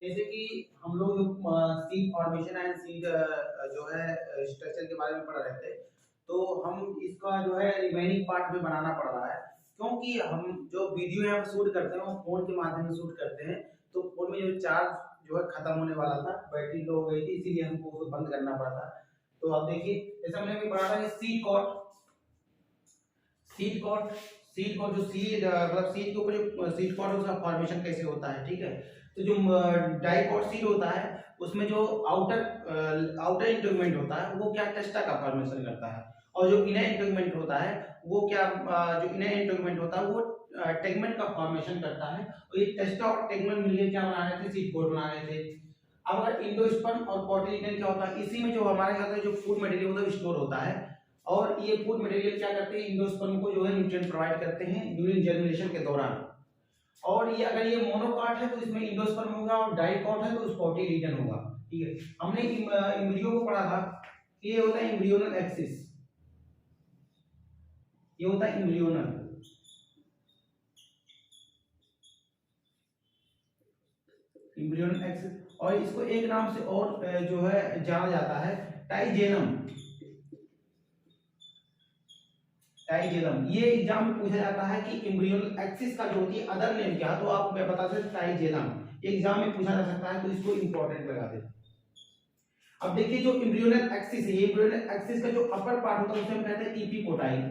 जैसे कि हम लोग जो सीड फॉर्मेशन एंड सीड जो है स्ट्रक्चर के बारे में पढ़ रहे थे, तो हम इसका जो है रिमेनिंग पार्ट में बनाना पड़ रहा है, क्योंकि हम जो वीडियो है हम शूट करते हैं वो फोन के माध्यम से शूट करते हैं। तो फोन में जो चार्ज जो है खत्म होने वाला था, बैटरी लो हो गई थी, इसीलिए हमको उसको बंद करना पड़ा था। तो अब देखिए, जैसे हमने अभी पढ़ा था कि सीड कॉट जो सीड मतलब सीड के ऊपर जो सीड कॉट है उसका फॉर्मेशन कैसे होता है, ठीक है। तो जो डाइकॉट सीड होता है उसमें जो आउटर इंटेगमेंट होता है वो क्या टेस्टा का फॉर्मेशन करता है, और जो इनर इंटेगमेंट होता है वो क्या जो इनर इंटेगमेंट होता है वो टेगमेंट का फॉर्मेशन करता है। और ये टेस्टा और टेगमेंट मिलकर क्या बना रहे थे, सीड कोट बना रहे थे। अब अगर इंडोस्पर्म और कोटिलिडन क्या होता है, इसी में जो हमारे क्या होता है, जो फूड मटेरियल होता है स्टोर होता है। और ये फूड मटेरियल क्या करते हैं, इंडोस्पर्म को जो है न्यूट्रिएंट प्रोवाइड करते हैं ड्यूरिंग जर्मिनेशन के दौरान। और ये अगर ये मोनोकॉट है तो इसमें इंडोस्पर्म होगा, और डाइकॉट है तो उस कोटिलिडन होगा, ठीक है। हमने एम्ब्रियो को पढ़ा था कि ये होता है एम्ब्रियोनल एक्सिस, ये होता है एम्ब्रियोनल एक्सिस। और इसको एक नाम से और जो है जाना जाता है, टाइजेनम। ये एग्जाम में पूछा जाता है कि एम्ब्रियोनल एक्सिस का जो होती है अदर नेम क्या, तो आप मैं बता सकते टाइजेनम, एग्जाम में पूछा जा सकता है, तो इसको इंपॉर्टेंट लगा दे। अब देखिए, जो एम्ब्रियोनल एक्सिस है, एम्ब्रियोनल एक्सिस का जो अपर पार्ट होता है उसे हम कहते हैं इपिकोटाइल,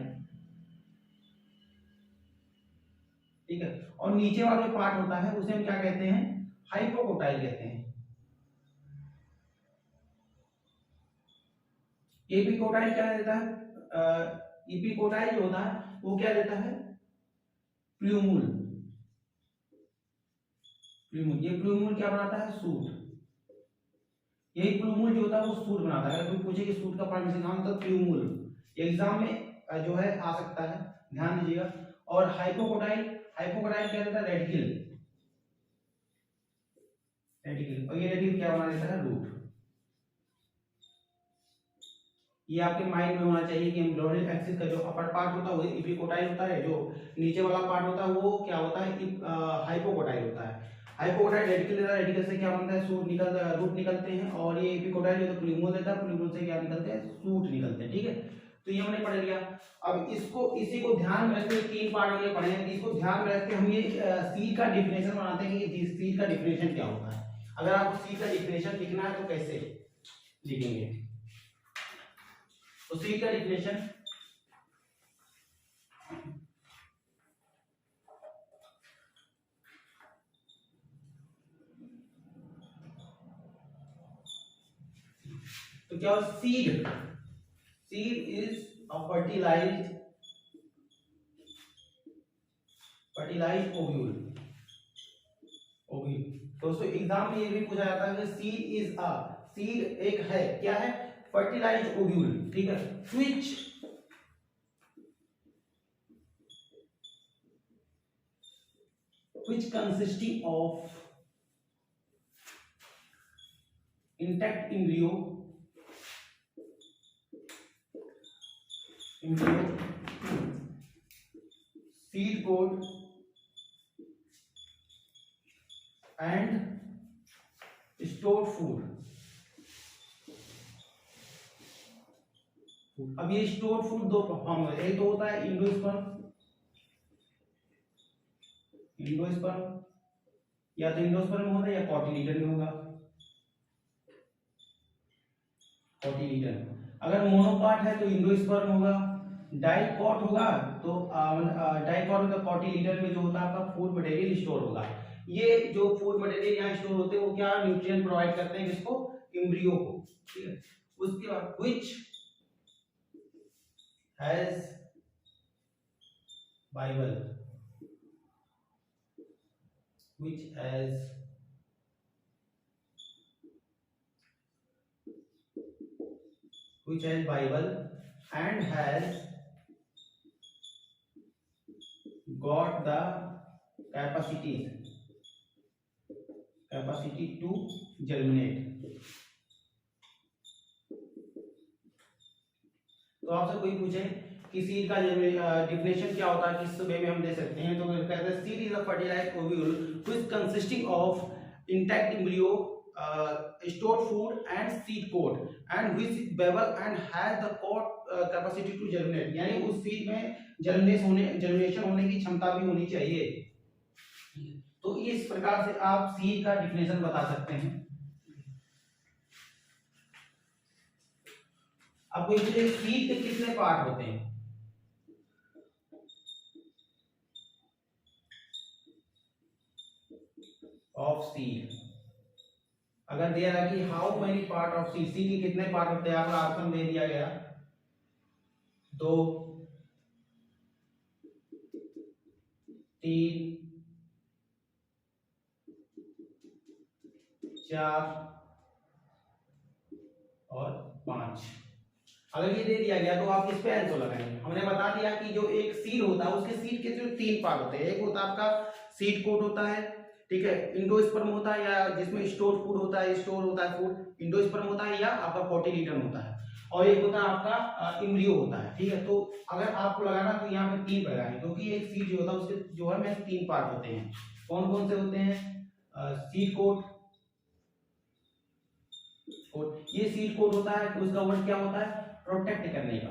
ठीक है। और नीचे वाला जो पार्ट होता है उसे हम क्या कहते हैं, हाइपोकोटाइल कहते हैं। एपिकोटाइल क्या देता है, इपिकोटाइल जो होता है वो क्या देता है, प्लूमूल। ये प्लूमूल क्या बनाता है, सूट। यही प्लूमूल जो होता है वो सूट बनाता है। अगर कोई पूछे कि सूट का फॉर्मेशन कहाँ होता है, प्लूमूल, एग्जाम में जो है आ सकता है, ध्यान दीजिएगा। और हाइपोकोटाइल, हाइपोकोटाइल क्या देता है, रेडिकल। और ये रेडिकल क्या बना देता है, रूट। ये आपके माइंड में होना चाहिए कि एम्ब्रियोनिक एक्सिस का जो अपर पार्ट होता है वो इपिकोटाइल होता है, जो नीचे वाला पार्ट होता है वो क्या होता है, हाइपोकोटाइल होता है। हाइपोकोटाइल रेडिकल देता है, रेडिकल से क्या बनता है, रूट निकलते हैं। और ये एपिकोटाइल जो तो प्लूमोल देता है, प्लूमोल से क्या निकलते हैं, सूट निकलते हैं, ठीक है। तो ये हमने पढ़ लिया। अब इसको इसी को ध्यान में रखते हुए तीन पार्ट हमने पढ़े हैं, इसको ध्यान में रखते हम ये सी का डिफिनेशन बनाते हैं कि सी का डिफिनेशन क्या होता है। अगर आपको सी का डिफिनेशन लिखना है तो कैसे लिखेंगे, तो सी का डिफिनेशन, तो क्या seed, seed is a fertilised ovule. दोस्तों एग्जाम में ये भी पूछा जाता है कि सीड एक है, क्या है, फर्टिलाइज्ड ओव्यूल, ठीक है। which consisting of intact embryo, seed coat and stored food। अब ये स्टोर्ड फूड दो फॉर्म होता है, एक तो होता है इंडोस्पर्म, या तो इंडोस्पर्म होगा या कोटिलिडन में होगा। अगर मोनोपार्ट है तो इंडोस्पर्म होगा, डाइकॉट होगा तो डाइकॉट होगा कोटिलिडन में जो होता है आपका फूड मटेरियल स्टोर होगा। ये जो फूड मटेरियल यहाँ स्टोर होते हैं वो क्या न्यूट्रिएंट प्रोवाइड करते हैं, किसको, एम्ब्रियो को, ठीक है। उसके बाद which has Bible, which has Bible and has got the capacity to germinate। तो आपसे कोई पूछे कि सीड का डिफिनेशन क्या होता है, किस वे में हम दे सकते हैं, तो कहते हैं seed is a fertilised ovule which consisting of intact embryo, stored food and seed coat, and which is bevel and has the coat capacity to germinate, यानी उस सीड में जर्मिनेशन होने की क्षमता भी होनी चाहिए। तो इस प्रकार से आप सीड का डिफिनेशन बता सकते हैं। अब कोई पूछे सीड के कितने पार्ट होते हैं, ऑफ सीड, अगर दिया गया कि how many part of seed, seed के कितने पार्ट होते हैं, आपका ऑप्शन दे दिया गया 2, 3, 4 और 5। अगर ये दे दिया गया तो आप किस पे आंसर लगाएंगे। हमने बता दिया कि जो एक सीड होता है उसके सीड के जो 3 पार्ट होते हैं, एक होता है आपका सीड कोट होता है, ठीक है, इंडोस्पर्म होता है, या जिसमें स्टोर फूड होता है, स्टोर होता है फूड, इंडोस्पर्म होता है, या आपका कोटिलीडन होता है, और एक होता है आपका इम्ब्रियो होता है, ठीक है। तो अगर आपको लगाना तो यहाँ पे 3 लगाएंगे, क्योंकि एक सीड जो होता है उसके जो है में 3 पार्ट होते हैं। कौन कौन से होते हैं, सीड कोट, ये सीड कोट होता है, उसका वर्ड क्या होता है, प्रोटेक्ट करने का,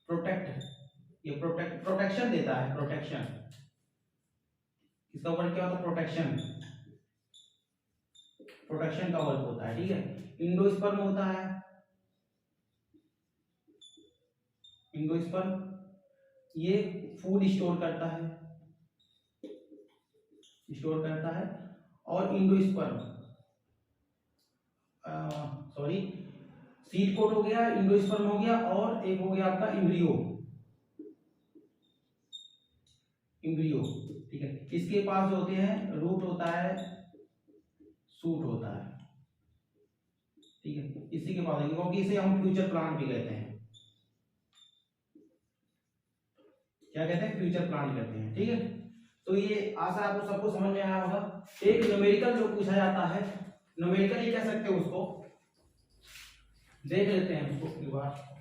प्रोटेक्ट, ये प्रोटेक्शन देता है, प्रोटेक्शन, इसका वर्ड क्या होता है, प्रोटेक्शन, प्रोटेक्शन का वर्क होता है, ठीक है। इंडोस्पर्म होता है, इंडोस्पर्म ये फूड स्टोर करता है, स्टोर करता है, और इंडोस्पर्म सॉरी सीड कोट हो गया, इंडोस्पर्म हो गया, और एक हो गया आपका इम्ब्रियो, इम्ब्रियो, ठीक है। इसके पास जो होते हैं रूट होता है, सूट होता है, ठीक है, इसी के पास है, क्योंकि इसे हम फ्यूचर प्लांट भी कहते हैं, क्या कहते हैं, फ्यूचर प्लांट कहते हैं, ठीक है। तो ये आशा आपको सबको समझ में आया होगा। एक न्यूमेरिकल जो पूछा जाता है, न्यूमेरिकल ही कह सकते हैं उसको, देख लेते हैं उसको एक बार।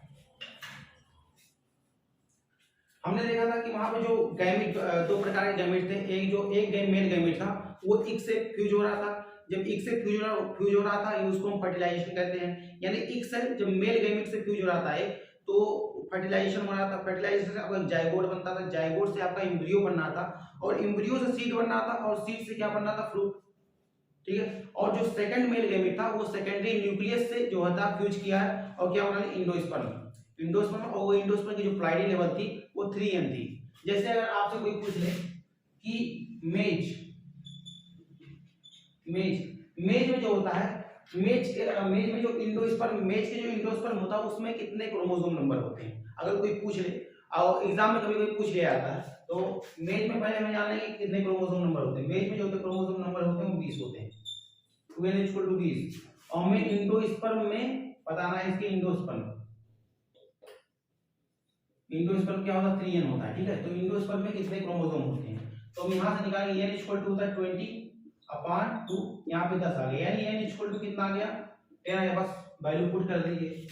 हमने देखा था कि वहां पे जो गैमेट, 2 प्रकार के गैमेट थे, एक जो एक मेल गैमेट था वो इक से फ्यूज हो रहा था, जब इक से फ्यूज हो रहा था ये उसको हम फर्टिलाइजेशन कहते हैं, यानी इक से जब मेल गैमेट से फ्यूज हो रहा था तो फर्टिलाइजेशन हो रहा था, फर्टिलाइजेशन से आपका जाइगोट बनता था, जाइगोट से आपका एम्ब्रियो बनना था, और एम्ब्रियो से सीड बनना था, और सीड से क्या बनना था, फ्रूट, ठीक है। और जो सेकंड मेल गैमेट था वो सेकेंडरी न्यूक्लियस से जो था फ्यूज किया है, और क्या बना, इंडोस्पर्म, इंडोस्पर्म, और वो इंडोस्पर्म की जो प्लाइडी लेवल थी वो 3n थी। जैसे अगर आपसे कोई पूछ ले कि मेज में जो होता है, मेज में जो इंडोस्पर्म, मेज के जो इंडोस्पर्म होता है उसमें कितने क्रोमोसोम नंबर होते हैं, अगर कोई पूछ ले, और एग्जाम में कभी कोई पूछ लिया जाता है, तो मेज में पहले हमें जानना है कि कितने क्रोमोसोम नंबर होते हैं। मेज में जो क्रोमोसोम नंबर होते हैं वो 20 होते हैं, 2n = 20, और हमें इंडोस्पर्म में बताना है इसके इंडोस्पर्म क्या होता है, 3n होता है, ठीक है। तो इंडोस्पर्म में कितने क्रोमोसोम होते हैं, तो हम यहाँ से निकालेंगे, n = होता है 20/2, यहाँ पे 10 आ गया, यानी n = कितना आ गया, 10 आ गया, बस वैल्यू पुट कर दीजिए,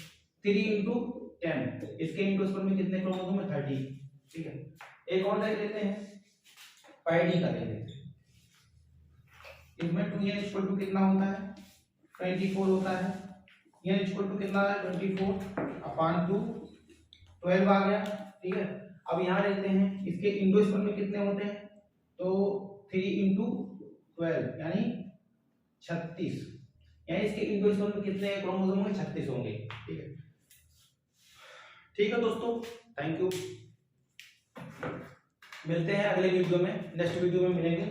3 × 10, इसके इंडोस्पर्म में कितने क्रोमोसोम है, 30, ठीक है। एक और देख लेते हैं, पैडी का देख लेते हैं, इसमें 2n = कितना होता है, 24 होता है, n = कितना है, 24/2, 12 आ गया, ठीक है। अब यहाँ देखते हैं इसके इंडोस्पर्म में कितने होते हैं, तो 3 × 12 यानी 36, यानी इसके इंडोस्पर्म में कितने क्रोमोसोम होंगे, 36 होंगे, ठीक है। ठीक है दोस्तों, थैंक यू, मिलते हैं अगले वीडियो में, नेक्स्ट वीडियो में मिलेंगे।